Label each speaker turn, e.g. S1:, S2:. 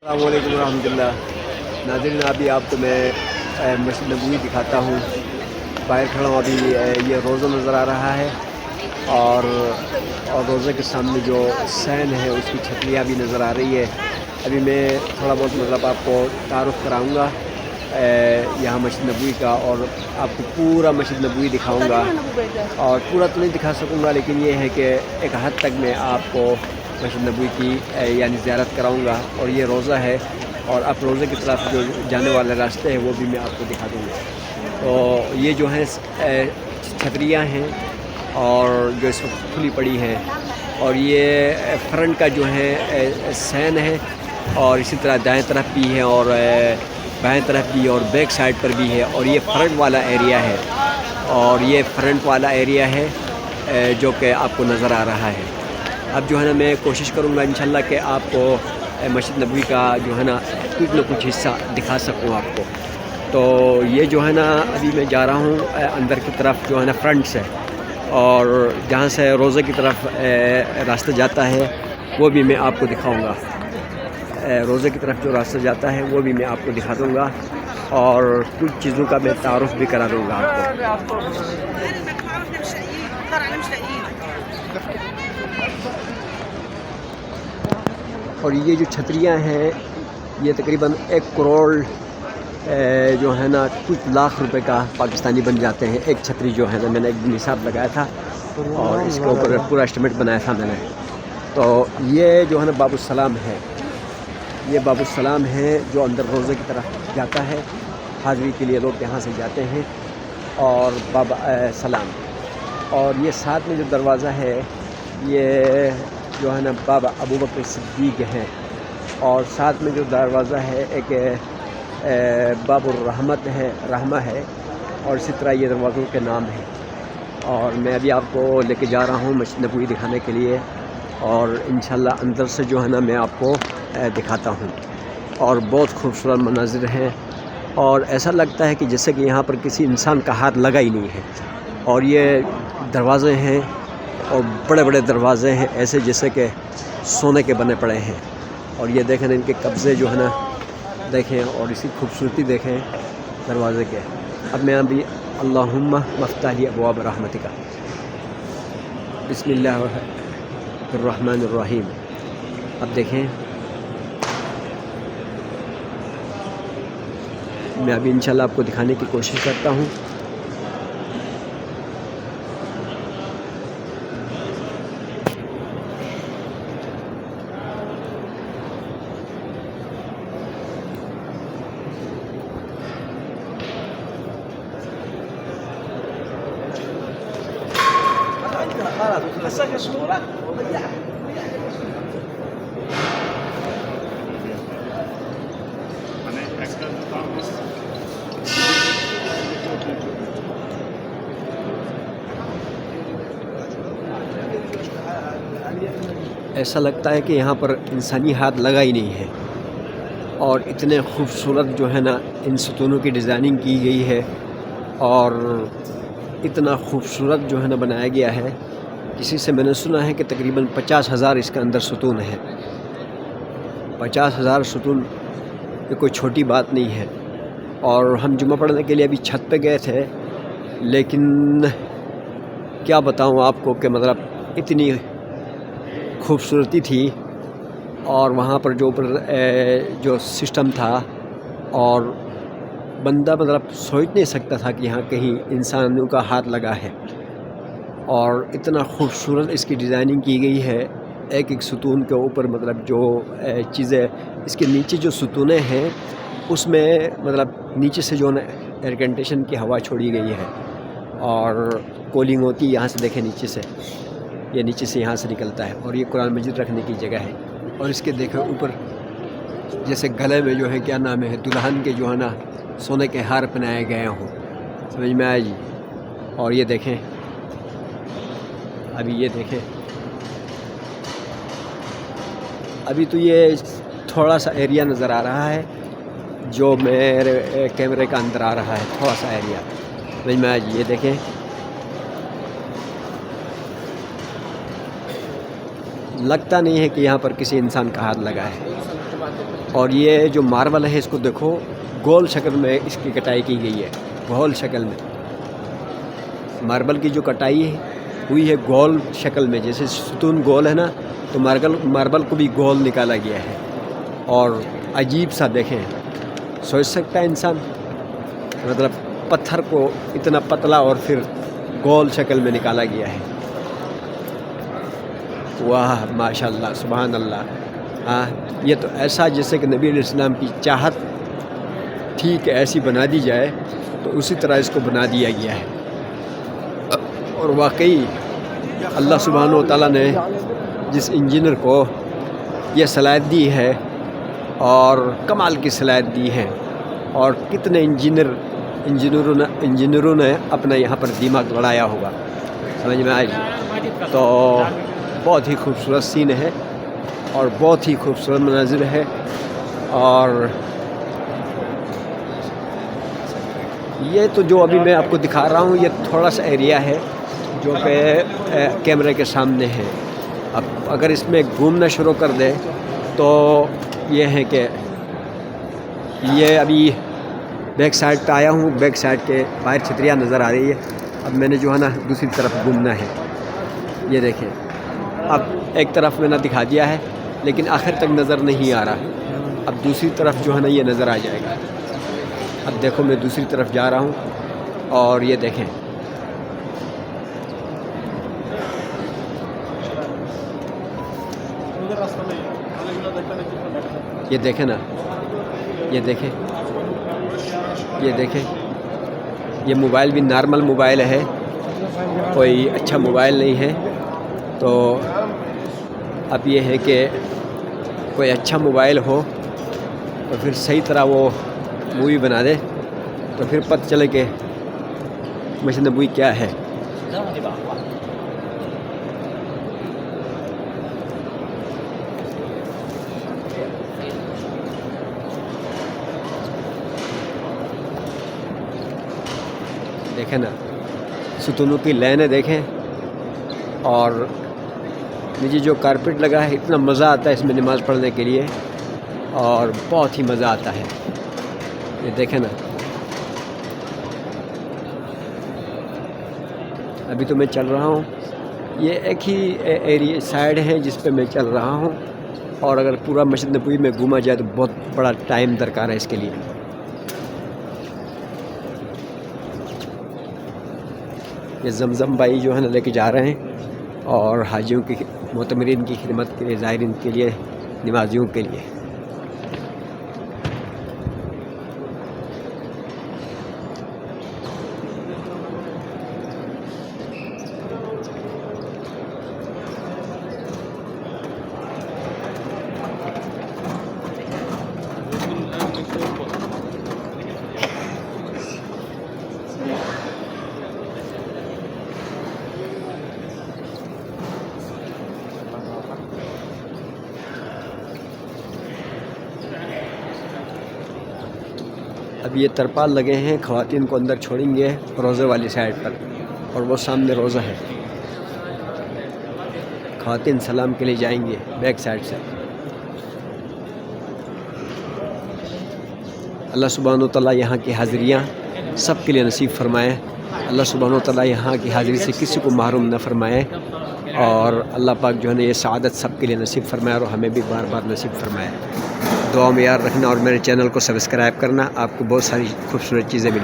S1: अस्सलामुअलैकुम रहमतुल्लाह। नाज़रीन, अभी आपको मैं मस्जिद नबवी दिखाता हूँ। बाहर खड़ा हूँ अभी। ये रोज़ा नज़र आ रहा है और रोज़े के सामने जो सैन है उसकी छतरियाँ भी नज़र आ रही है। अभी मैं थोड़ा बहुत मतलब आपको तारुफ़ कराऊँगा यहाँ मस्जिद नबवी का, और आपको पूरा मस्जिद नबवी दिखाऊँगा। और पूरा तो नहीं दिखा सकूँगा, लेकिन ये है कि एक हद तक मैं आपको मस्जिद नबवी की यानी ज़ियारत कराऊँगा। और ये रोज़ा है, और अब रोज़े की तरफ जो जाने वाले रास्ते हैं वो भी मैं आपको दिखा दूँगा। तो ये जो है छतरियाँ हैं और जो इस वक्त खुली पड़ी हैं, और ये फ्रंट का जो है सैन है, और इसी तरह दाएं तरफ भी है और बाएं तरफ भी, और बैक साइड पर भी है। और ये फ्रंट वाला एरिया है, और ये फ्रंट वाला एरिया है जो कि आपको नज़र आ रहा है। अब जो है ना मैं कोशिश करूँगा इंशाल्लाह कि आपको मस्जिद नबवी का जो है ना कुछ न कुछ हिस्सा दिखा सकूँ आपको। तो ये जो है ना अभी मैं जा रहा हूँ अंदर की तरफ जो है ना फ्रंट से, और जहाँ से रोज़े की तरफ रास्ता जाता है वो भी मैं आपको दिखाऊँगा। रोज़े की तरफ जो रास्ता जाता है वो भी मैं आपको दिखा दूँगा, और कुछ चीज़ों का मैं तारुफ़ भी करा दूँगा आपको। और ये जो छतरियाँ हैं ये तकरीबन 1 करोड़ जो है ना कुछ लाख रुपए का पाकिस्तानी बन जाते हैं। एक छतरी जो है ना, मैंने एक निसाब लगाया था और इसके ऊपर पूरा एस्टिमेट बनाया था मैंने। तो ये जो है ना बाबुसलाम है, ये बाबुसलाम है जो अंदर रोज़े की तरफ जाता है। हाज़री के लिए लोग यहाँ से जाते हैं, और बाबा सलाम। और ये साथ में जो दरवाज़ा है ये जो है ना बाबा अबू बकर सिद्दीक़ हैं, और साथ में जो दरवाज़ा है एक बाबुर रहमत है, रहमा है, और इसी तरह ये दरवाज़ों के नाम हैं। और मैं अभी आपको लेके जा रहा हूँ मस्जिद नबवी दिखाने के लिए, और इंशाल्लाह अंदर से जो है ना मैं आपको दिखाता हूँ। और बहुत खूबसूरत मनाजिर हैं, और ऐसा लगता है कि जैसे कि यहाँ पर किसी इंसान का हाथ लगा ही नहीं है। और ये दरवाज़े हैं, और बड़े बड़े दरवाज़े हैं, ऐसे जैसे कि सोने के बने पड़े हैं। और ये देखें इनके कब्ज़े जो है ना देखें, और इसी खूबसूरती देखें दरवाज़े के। अब मैं अभी अल्लाहुम्मा मफ्ताही अबवाब रहमतिका, बिस्मिल्लाहिर्रहमानिर्रहीम। अब देखें, मैं अभी इंशाल्लाह आपको दिखाने की कोशिश करता हूँ। ऐसा लगता है कि यहाँ पर इंसानी हाथ लगा ही नहीं है। और इतने खूबसूरत जो है ना इन सतूनों की डिज़ाइनिंग की गई है, और इतना खूबसूरत जो है ना बनाया गया है। किसी से मैंने सुना है कि तकरीबन 50,000 इसके अंदर सतून है। 50,000 सतून ये कोई छोटी बात नहीं है। और हम जुम्मा पढ़ने के लिए अभी छत पे गए थे, लेकिन क्या बताऊँ आपको कि मतलब इतनी खूबसूरती थी, और वहाँ पर जो ऊपर जो सिस्टम था, और बंदा मतलब सोच नहीं सकता था कि यहाँ कहीं इंसानों का हाथ लगा है। और इतना खूबसूरत इसकी डिज़ाइनिंग की गई है, एक एक सतून के ऊपर मतलब जो चीज़ें इसके नीचे जो सतूनें हैं उसमें मतलब नीचे से जो है एयर कंडीशन की हवा छोड़ी गई है, और कूलिंग होती है यहाँ से। देखें नीचे से, ये नीचे से यहाँ से निकलता है। और ये कुरान मजीद रखने की जगह है। और इसके देखें ऊपर जैसे गले में जो है क्या नाम है, दुल्हन के जो है ना सोने के हार पहनाए गए हों, समझ में आया जी। और ये देखें, अभी ये देखें, अभी तो ये थोड़ा सा एरिया नज़र आ रहा है जो मेरे कैमरे का अंदर आ रहा है, थोड़ा सा एरिया, समझ में आया जी। ये देखें, लगता नहीं है कि यहाँ पर किसी इंसान का हाथ लगा है। اور یہ جو ماربل ہے اس کو دیکھو گول شکل میں اس کی کٹائی کی گئی ہے، گول شکل میں ماربل کی جو کٹائی ہوئی ہے گول شکل میں، جیسے ستون گول ہے نا تو ماربل کو بھی گول نکالا گیا ہے، اور عجیب سا دیکھیں سوچ سکتا ہے انسان، مطلب پتھر کو اتنا پتلا اور پھر گول شکل میں نکالا گیا ہے۔ واہ ماشاء اللہ سبحان اللہ۔ ہاں یہ تو ایسا جیسے کہ نبی علیہ السلام کی چاہت تھی کہ ایسی بنا دی جائے تو اسی طرح اس کو بنا دیا گیا ہے، اور واقعی اللہ سبحانہ و تعالیٰ نے جس انجینئر کو یہ صلاحیت دی ہے اور کمال کی صلاحیت دی ہے، اور کتنے انجینئروں نے اپنا یہاں پر دماغ لڑایا ہوگا، سمجھ میں آئی؟ تو بہت ہی خوبصورت سین ہے اور بہت ہی خوبصورت مناظر ہے، اور یہ تو جو ابھی میں آپ کو دکھا رہا ہوں یہ تھوڑا سا ایریا ہے جو کہ کیمرے کے سامنے ہے۔ اب اگر اس میں گھومنا شروع کر دے تو یہ ہے کہ یہ ابھی بیک سائڈ پہ آیا ہوں، بیک سائڈ کے باہر چھتریاں نظر آ رہی ہے، اب میں نے جو ہے نا دوسری طرف گھومنا ہے۔ یہ دیکھیں اب ایک طرف میں نے دکھا دیا ہے لیکن آخر تک نظر نہیں آ رہا، اب دوسری طرف جو ہے نا یہ نظر آ جائے گا۔ اب دیکھو میں دوسری طرف جا رہا ہوں اور یہ دیکھیں یہ دیکھیں نا، یہ دیکھیں یہ دیکھیں یہ موبائل بھی نارمل موبائل ہے، کوئی اچھا موبائل نہیں ہے، تو اب یہ ہے کہ کوئی اچھا موبائل ہو تو پھر صحیح طرح وہ مووی بنا دے تو پھر پتہ چلے کہ مسجد نبوی کیا ہے۔ دیکھیں نا ستونوں کی لائنیں دیکھیں، اور مجھے جو کارپیٹ لگا ہے اتنا مزہ آتا ہے اس میں نماز پڑھنے کے لیے، اور بہت ہی مزہ آتا ہے۔ یہ دیکھیں نا ابھی تو میں چل رہا ہوں، یہ ایک ہی ایریا سائڈ ہے جس پہ میں چل رہا ہوں، اور اگر پورا مسجد نبوی میں گھوما جائے تو بہت بڑا ٹائم درکار ہے اس کے لیے۔ یہ زمزم بھائی جو ہے نا لے کے جا رہے ہیں، اور حاجیوں کی معتمرین کی خدمت کے لیے، زائرین کے لیے، نمازیوں کے لیے۔ اب یہ ترپال لگے ہیں، خواتین کو اندر چھوڑیں گے روزے والی سائڈ پر، اور وہ سامنے روزہ ہے، خواتین سلام کے لیے جائیں گے بیک سائڈ سے۔ اللہ سبحانہ و تعالیٰ یہاں کی حاضریاں سب کے لیے نصیب فرمائے، اللہ سبحانہ و تعالیٰ یہاں کی حاضری سے کسی کو محروم نہ فرمائے، اور اللہ پاک جو ہے نا یہ سعادت سب کے لیے نصیب فرمائے، اور ہمیں بھی بار بار نصیب فرمائے۔ دعا میں یاد رکھنا، اور میرے چینل کو سبسکرائب کرنا، آپ کو بہت ساری خوبصورت چیزیں ملیں۔